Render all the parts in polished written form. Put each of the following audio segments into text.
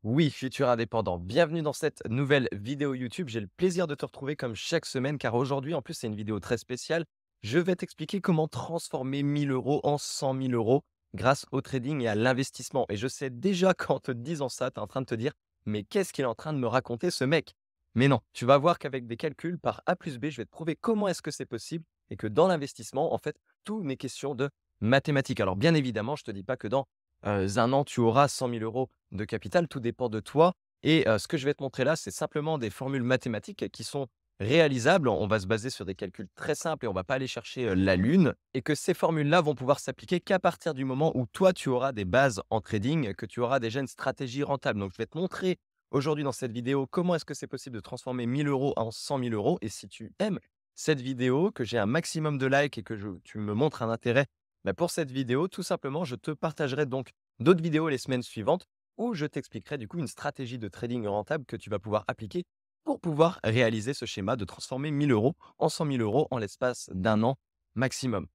Oui, futur indépendant, bienvenue dans cette nouvelle vidéo YouTube. J'ai le plaisir de te retrouver comme chaque semaine car aujourd'hui, en plus, c'est une vidéo très spéciale. Je vais t'expliquer comment transformer 1 000 € en 100 000 € grâce au trading et à l'investissement. Et je sais déjà qu'en te disant ça, tu es en train de te dire, mais qu'est-ce qu'il est en train de me raconter ce mec? Mais non, tu vas voir qu'avec des calculs par A plus B, je vais te prouver comment est-ce que c'est possible et que dans l'investissement, en fait, tout n'est question de mathématiques. Alors bien évidemment, je ne te dis pas que dans 1 an, tu auras 100 000 € de capital, tout dépend de toi et ce que je vais te montrer là, c'est simplement des formules mathématiques qui sont réalisables. On va se baser sur des calculs très simples et on va pas aller chercher, la lune et que ces formules-là vont pouvoir s'appliquer qu'à partir du moment où toi, tu auras des bases en trading, que tu auras déjà une stratégie rentable. Donc je vais te montrer aujourd'hui dans cette vidéo comment est-ce que c'est possible de transformer 1 000 € en 100 000 € et si tu aimes cette vidéo, que j'ai un maximum de likes et que tu me montres un intérêt, bah, pour cette vidéo, tout simplement, je te partagerai donc d'autres vidéos les semaines suivantes où je t'expliquerai du coup une stratégie de trading rentable que tu vas pouvoir appliquer pour pouvoir réaliser ce schéma de transformer 1 000 € en 100 000 € en l'espace d'un an maximum.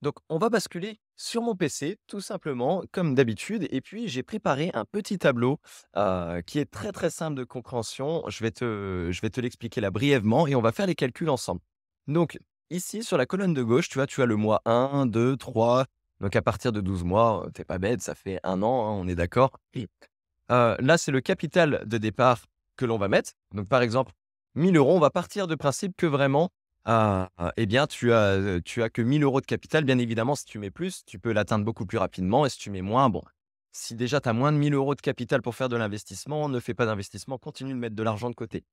Donc, on va basculer sur mon PC, tout simplement, comme d'habitude. Et puis, j'ai préparé un petit tableau qui est très, très simple de compréhension. Je vais te l'expliquer là brièvement et on va faire les calculs ensemble. Donc, ici, sur la colonne de gauche, tu as le mois 1, 2, 3. Donc, à partir de 12 mois, t'es pas bête, ça fait un an, hein, on est d'accord. Oui. Là, c'est le capital de départ que l'on va mettre. Donc, par exemple, 1 000 €, on va partir du principe que vraiment, eh bien, tu as que 1 000 € de capital. Bien évidemment, si tu mets plus, tu peux l'atteindre beaucoup plus rapidement et si tu mets moins, bon, si déjà tu as moins de 1 000 € de capital pour faire de l'investissement, ne fais pas d'investissement, continue de mettre de l'argent de côté.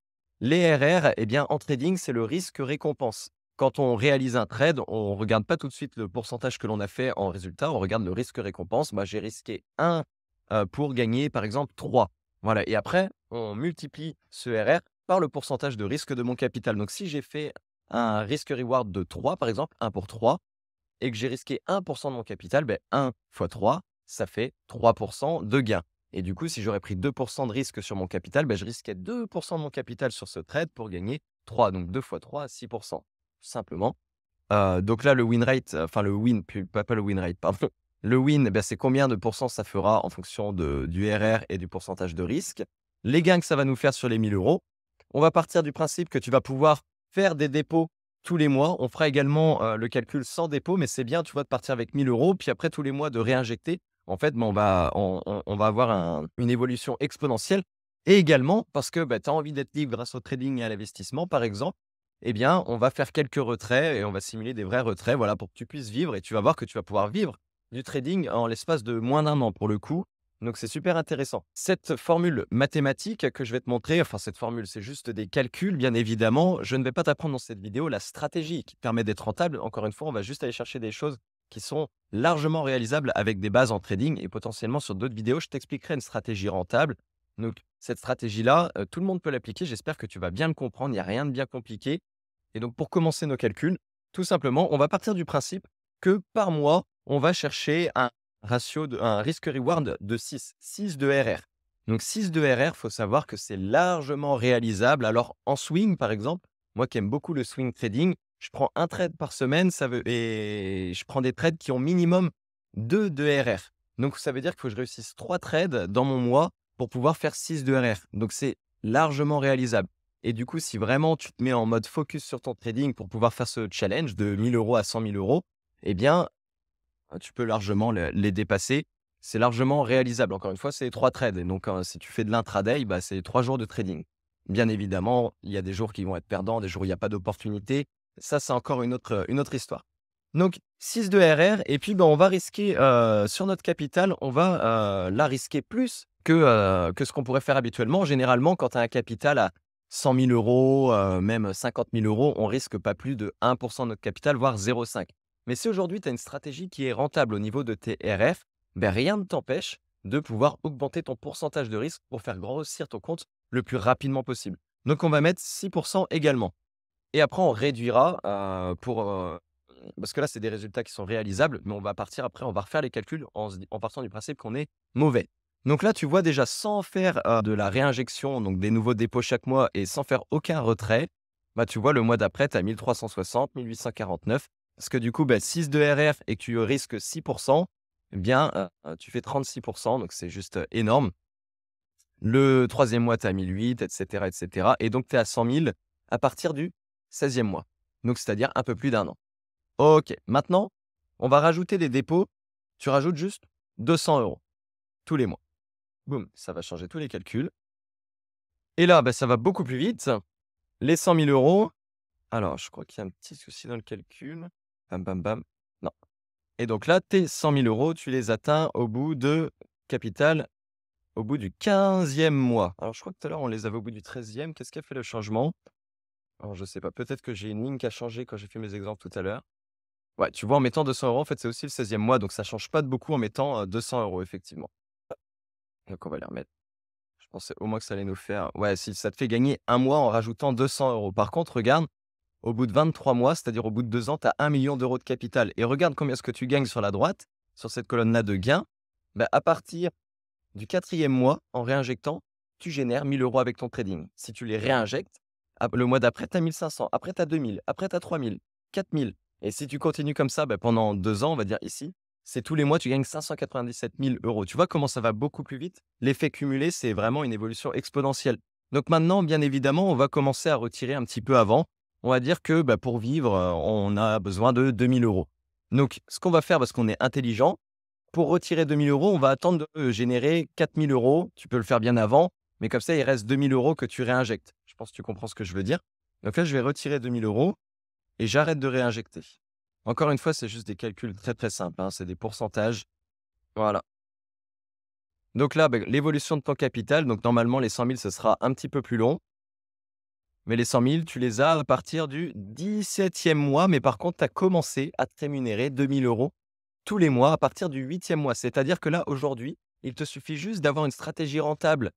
Les RR, eh bien, en trading, c'est le risque-récompense. Quand on réalise un trade, on ne regarde pas tout de suite le pourcentage que l'on a fait en résultat, on regarde le risque-récompense. Bah, j'ai risqué 1 pour gagner par exemple 3. Voilà et après on multiplie ce RR par le pourcentage de risque de mon capital. Donc si j'ai fait un risque reward de 3 par exemple, 1 pour 3 et que j'ai risqué 1 de mon capital, beh, 1 fois 3 ça fait 3 de gain et du coup, si j'aurais pris 2 de risque sur mon capital, beh, je risquais 2 de mon capital sur ce trade pour gagner 3. Donc 2 fois 3, 6 simplement. Donc là, le win rate, enfin le win, pas le win rate, pardon. Le win, bah, c'est combien de pourcents ça fera en fonction du RR et du pourcentage de risque. Les gains que ça va nous faire sur les 1 000 €. On va partir du principe que tu vas pouvoir faire des dépôts tous les mois. On fera également, le calcul sans dépôt, mais c'est bien, tu vois, de partir avec 1 000 €, puis après tous les mois de réinjecter. En fait, bah, on va avoir une évolution exponentielle et également parce que, bah, tu as envie d'être libre grâce au trading et à l'investissement, par exemple, eh bien, on va faire quelques retraits et on va simuler des vrais retraits, voilà, pour que tu puisses vivre et tu vas voir que tu vas pouvoir vivre du trading en l'espace de moins d'un an pour le coup. Donc, c'est super intéressant. Cette formule mathématique que je vais te montrer, enfin, cette formule, c'est juste des calculs, bien évidemment. Je ne vais pas t'apprendre dans cette vidéo la stratégie qui te permet d'être rentable. Encore une fois, on va juste aller chercher des choses qui sont largement réalisables avec des bases en trading et potentiellement sur d'autres vidéos, je t'expliquerai une stratégie rentable. Donc, cette stratégie-là, tout le monde peut l'appliquer. J'espère que tu vas bien le comprendre. Il n'y a rien de bien compliqué. Et donc, pour commencer nos calculs, tout simplement, on va partir du principe que par mois, on va chercher un risque reward de 6, 6 de RR. Donc 6 de RR, il faut savoir que c'est largement réalisable. Alors en swing, par exemple, moi qui aime beaucoup le swing trading, je prends un trade par semaine, et je prends des trades qui ont minimum 2 de RR. Donc ça veut dire qu'il faut que je réussisse 3 trades dans mon mois pour pouvoir faire 6 de RR. Donc c'est largement réalisable. Et du coup, si vraiment tu te mets en mode focus sur ton trading pour pouvoir faire ce challenge de 1 000 € à 100 000 €, eh bien, tu peux largement les dépasser. C'est largement réalisable. Encore une fois, c'est 3 trades et donc si tu fais de l'intraday, bah, c'est 3 jours de trading. Bien évidemment, il y a des jours qui vont être perdants, des jours où il y a pas d'opportunité. Ça, c'est encore une autre histoire. Donc 6 de RR et puis, bah, on va risquer, sur notre capital, on va, là, risquer plus que ce qu'on pourrait faire habituellement. Généralement, quand tu as un capital à 100 000 €, même 50 000 €, on risque pas plus de 1 de notre capital, voire 0,5. Mais si aujourd'hui, tu as une stratégie qui est rentable au niveau de tes RF, ben, rien ne t'empêche de pouvoir augmenter ton pourcentage de risque pour faire grossir ton compte le plus rapidement possible. Donc, on va mettre 6 également. Et après, on réduira parce que là, c'est des résultats qui sont réalisables, mais on va partir après, on va refaire les calculs en partant du principe qu'on est mauvais. Donc là, tu vois déjà, sans faire de la réinjection, donc des nouveaux dépôts chaque mois et sans faire aucun retrait, bah, tu vois, le mois d'après, tu as 1360, 1849. Parce que du coup, bah, 6 de RF et que tu risques 6%, eh bien, tu fais 36%, donc c'est juste énorme. Le troisième mois, tu es à 1 800 et cetera et donc tu es à 100 000 à partir du 16e mois. Donc c'est-à-dire un peu plus d'1 an. OK, maintenant, on va rajouter des dépôts. Tu rajoutes juste 200 € tous les mois. Boum, ça va changer tous les calculs et là, ça va beaucoup plus vite. Les 100 000 €, alors je crois qu'il y a un petit souci dans le calcul. Bam, bam, bam. Non et donc là, tes 100 000 €, tu les atteins au bout de capital, au bout du 15e mois. Alors je crois que tout à l'heure, on les avait au bout du 13e. Qu'est-ce qui a fait le changement? Alors je sais pas, peut-être que j'ai une ligne qui a changé quand j'ai fait mes exemples tout à l'heure. Ouais, tu vois, en mettant 200 €, en fait, c'est aussi le 16e mois, donc ça change pas de beaucoup en mettant, 200 € effectivement. Donc on va les remettre. Je pensais au moins que ça allait nous faire ouais, si ça te fait gagner un mois en rajoutant 200 €. Par contre, regarde, au bout de 23 mois, c'est-à-dire au bout de 2 ans, tu as 1 000 000 € de capital et regarde combien est-ce que tu gagnes sur la droite, sur cette colonne-là de gains. À partir du 4e mois, en réinjectant, tu génères 1 000 € avec ton trading. Si tu les réinjectes, le mois d'après, tu as 1 500, après tu as 2 000, après tu as 3 000, 4 000 et si tu continues comme ça, pendant 2 ans, on va dire ici, c'est tous les mois, tu gagnes 597 000 €. Tu vois comment ça va beaucoup plus vite? L'effet cumulé, c'est vraiment une évolution exponentielle. Donc maintenant, bien évidemment, on va commencer à retirer un petit peu avant. On va dire que, pour vivre, on a besoin de 2 000 €. Donc ce qu'on va faire, parce qu'on est intelligent, pour retirer 2 000 €, on va attendre de générer 4 000 €. Tu peux le faire bien avant, mais comme ça, il reste 2 000 € que tu réinjectes. Je pense que tu comprends ce que je veux dire. Donc là, je vais retirer 2 000 € et j'arrête de réinjecter. Encore une fois, c'est juste des calculs très, très simples, hein, c'est des pourcentages. Voilà. Donc là, l'évolution de ton capital, donc normalement, les 100 000, ce sera un petit peu plus long. Mais les 100 000, tu les as à partir du 17e mois. Mais par contre, tu as commencé à te rémunérer 2 000 € tous les mois à partir du 8e mois. C'est-à-dire que là, aujourd'hui, il te suffit juste d'avoir une stratégie rentable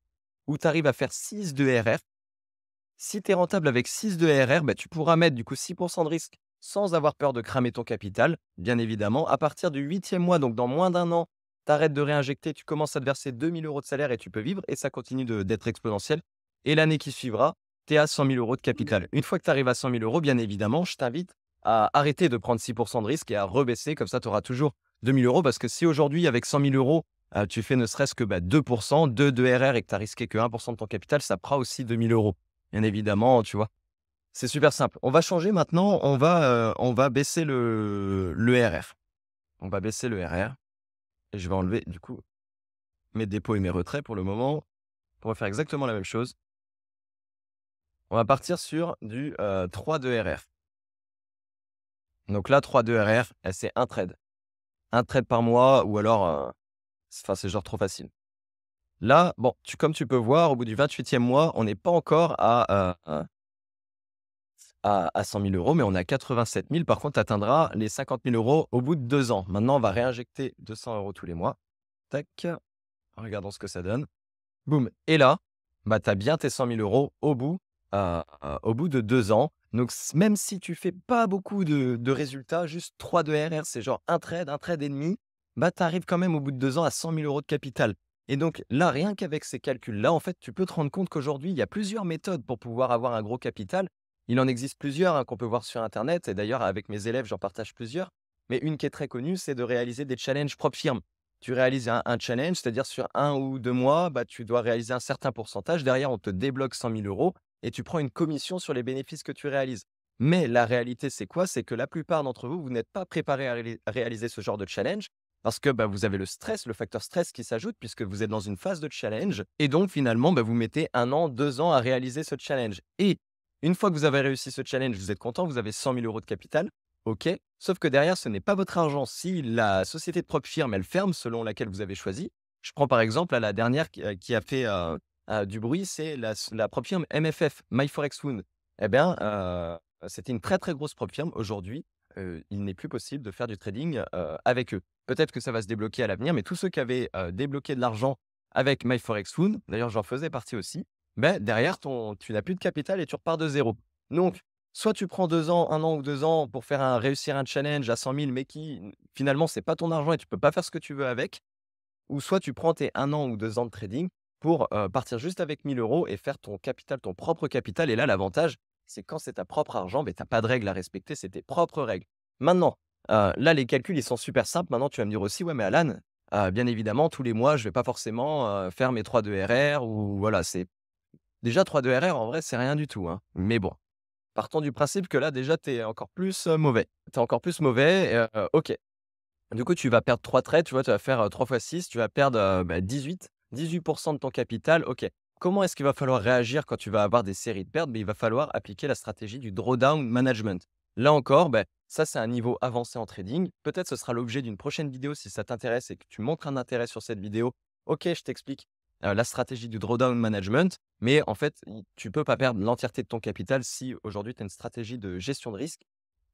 où tu arrives à faire 6 de RR. Si tu es rentable avec 6 de RR, tu pourras mettre du coup 6 de risque sans avoir peur de cramer ton capital, bien évidemment. À partir du 8e mois, donc dans moins d'1 an, tu arrêtes de réinjecter, tu commences à te verser 2 000 € de salaire et tu peux vivre et ça continue d'être exponentiel. Et l'année qui suivra, tu es à 100 000 € de capital. Une fois que tu arrives à 100 000 €, bien évidemment, je t'invite à arrêter de prendre 6 de risque et à rebaisser. Comme ça, tu auras toujours 2 000 € parce que si aujourd'hui, avec 100 000 €, tu fais ne serait-ce que 2%, 2 de RR et que tu as risqué que 1 de ton capital, ça prend aussi 2 000 €. Bien évidemment, tu vois? C'est super simple. On va changer maintenant, on va baisser le RR. On va baisser le RR et je vais enlever du coup mes dépôts et mes retraits pour le moment. On va faire exactement la même chose. On va partir sur du, 3 de RR. Donc là, 3 de RR, c'est un trade. Un trade par mois ou alors, c'est genre trop facile. Là, bon, comme tu peux voir, au bout du 28e mois, on n'est pas encore à 100 000 €, mais on est à 87 000. Par contre, tu atteindras les 50 000 € au bout de 2 ans. Maintenant, on va réinjecter 200 € tous les mois. Tac, regardons ce que ça donne. Boum et là, tu as bien tes 100 000 € au bout de 2 ans. Donc même si tu fais pas beaucoup de résultats, juste 3 de RR, c'est genre un trade et demi, tu arrives quand même au bout de 2 ans à 100 000 € de capital. Et donc là, rien qu'avec ces calculs-là, en fait, tu peux te rendre compte qu'aujourd'hui, il y a plusieurs méthodes pour pouvoir avoir un gros capital. Il en existe plusieurs, hein, qu'on peut voir sur internet et d'ailleurs avec mes élèves, j'en partage plusieurs. Mais une qui est très connue, c'est de réaliser des challenges propres firmes. Tu réalises un challenge, c'est-à-dire sur 1 ou 2 mois, tu dois réaliser un certain pourcentage. Derrière, on te débloque 100 000 € et tu prends une commission sur les bénéfices que tu réalises. Mais la réalité, c'est quoi? C'est que la plupart d'entre vous, vous n'êtes pas préparés à réaliser ce genre de challenge parce que vous avez le stress, le facteur stress qui s'ajoute puisque vous êtes dans une phase de challenge et donc finalement, vous mettez 1 an, 2 ans à réaliser ce challenge. Et une fois que vous avez réussi ce challenge, vous êtes content, vous avez 100 000 € de capital. OK, sauf que derrière, ce n'est pas votre argent. Si la société de propre firme, elle ferme selon laquelle vous avez choisi, je prends par exemple la dernière qui a fait du bruit, c'est la propre firme MFF, My Forex Fund. Eh bien, c'était une très, très grosse propre firme. Aujourd'hui, il n'est plus possible de faire du trading avec eux. Peut-être que ça va se débloquer à l'avenir, mais tous ceux qui avaient débloqué de l'argent avec My Forex Fund, d'ailleurs, j'en faisais partie aussi, derrière, tu n'as plus de capital et tu repars de zéro. Donc, soit tu prends 2 ans, 1 an ou 2 ans pour réussir un challenge à 100 000, mais qui finalement, c'est pas ton argent et tu peux pas faire ce que tu veux avec. Ou soit tu prends tes 1 an ou 2 ans de trading pour, partir juste avec 1 000 € et faire ton capital, ton propre capital. Et là, l'avantage, c'est quand c'est ta propre argent, tu as pas de règles à respecter, c'est tes propres règles. Maintenant, là, les calculs, ils sont super simples. Maintenant, tu vas me dire aussi: «Ouais, mais Alan, Bien évidemment, tous les mois, je vais pas forcément, faire mes 3 de RR ou voilà, c'est déjà 3 de RR en vrai, c'est rien du tout, hein. Mais bon, partons du principe que là déjà, tu es encore plus, mauvais. Tu es encore plus mauvais, OK. Du coup, tu vas perdre 3 trades, tu vois? Tu vas faire, 3 fois 6, tu vas perdre, 18 de ton capital. OK. Comment est-ce qu'il va falloir réagir quand tu vas avoir des séries de pertes? Beh, il va falloir appliquer la stratégie du drawdown management. Là encore, ça, c'est un niveau avancé en trading. Peut-être ce sera l'objet d'une prochaine vidéo si ça t'intéresse et que tu montres un intérêt sur cette vidéo. OK, je t'explique, la stratégie du drawdown management, mais en fait, tu peux pas perdre l'entièreté de ton capital si aujourd'hui tu as une stratégie de gestion de risque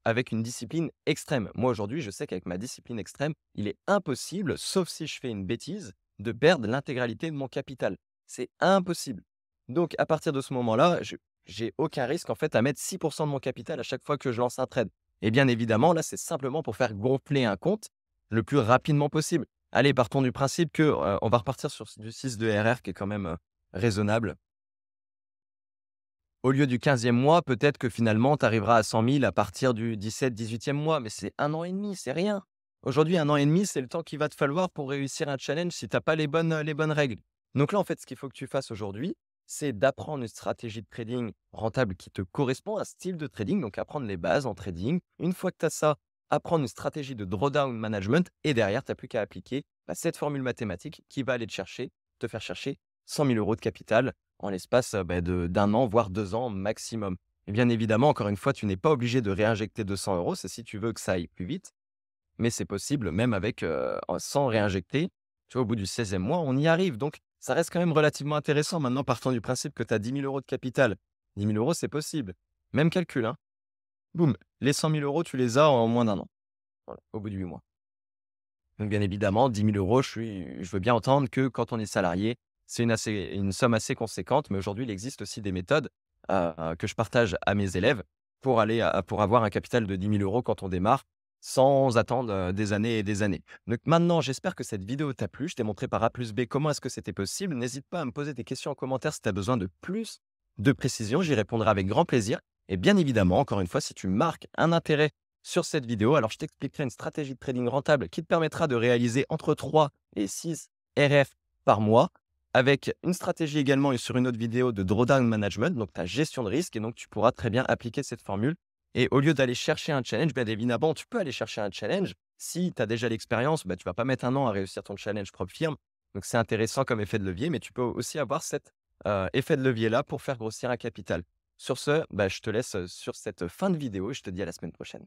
avec une discipline extrême. Moi, aujourd'hui, je sais qu'avec ma discipline extrême, il est impossible, sauf si je fais une bêtise, de perdre l'intégralité de mon capital. C'est impossible. Donc, à partir de ce moment-là, je j'ai aucun risque en fait à mettre 6 de mon capital à chaque fois que je lance un trade. Et bien évidemment, là, c'est simplement pour faire gonfler un compte le plus rapidement possible. Allez, partons du principe que, on va repartir sur du 6 de RR qui est quand même, raisonnable. Au lieu du 15e mois, peut-être que finalement, tu arriveras à 100 000 à partir du 17-18e mois, mais c'est 1 an et demi, c'est rien. Aujourd'hui, 1 an et demi, c'est le temps qu'il va te falloir pour réussir un challenge si tu as pas les bonnes règles. Donc là, en fait, ce qu'il faut que tu fasses aujourd'hui, c'est d'apprendre une stratégie de trading rentable qui te correspond, un style de trading, donc apprendre les bases en trading. Une fois que tu as ça, apprendre une stratégie de drawdown management et derrière, tu n'as plus qu'à appliquer cette formule mathématique qui va aller te faire chercher 100 000 € de capital en l'espace, d'1 an, voire 2 ans maximum. Et bien évidemment, encore une fois, tu n'es pas obligé de réinjecter 200 €, c'est si tu veux que ça aille plus vite, mais c'est possible même avec, sans réinjecter. Tu vois, au bout du 16e mois, on y arrive, donc ça reste quand même relativement intéressant. Maintenant, partant du principe que tu as 10 000 € de capital, 10 000 €, c'est possible. Même calcul, hein. Boum, les 100 000 € tu les as en moins d'1 an, voilà, au bout de 8 mois. Donc bien évidemment, 10 000 €, je veux bien entendre que quand on est salarié, c'est une somme assez conséquente, mais aujourd'hui, il existe aussi des méthodes, que je partage à mes élèves pour avoir un capital de 10 000 € quand on démarre, sans attendre, des années et des années. Donc maintenant, j'espère que cette vidéo t'a plu. Je t'ai montré par A plus B comment est-ce que c'était possible. N'hésite pas à me poser des questions en commentaire si tu as besoin de plus de précision, j'y répondrai avec grand plaisir et bien évidemment, encore une fois, si tu marques un intérêt sur cette vidéo, alors je t'expliquerai une stratégie de trading rentable qui te permettra de réaliser entre 3 et 6 RF par mois, avec une stratégie également sur une autre vidéo de drawdown management, donc ta gestion de risque, et donc tu pourras très bien appliquer cette formule. Et au lieu d'aller chercher un challenge, bien évidemment, tu peux aller chercher un challenge. Si tu as déjà l'expérience, tu ne vas pas mettre 1 an à réussir ton challenge propre firme. Donc c'est intéressant comme effet de levier, mais tu peux aussi avoir cet effet de levier-là pour faire grossir un capital. Sur ce, je te laisse sur cette fin de vidéo et je te dis à la semaine prochaine.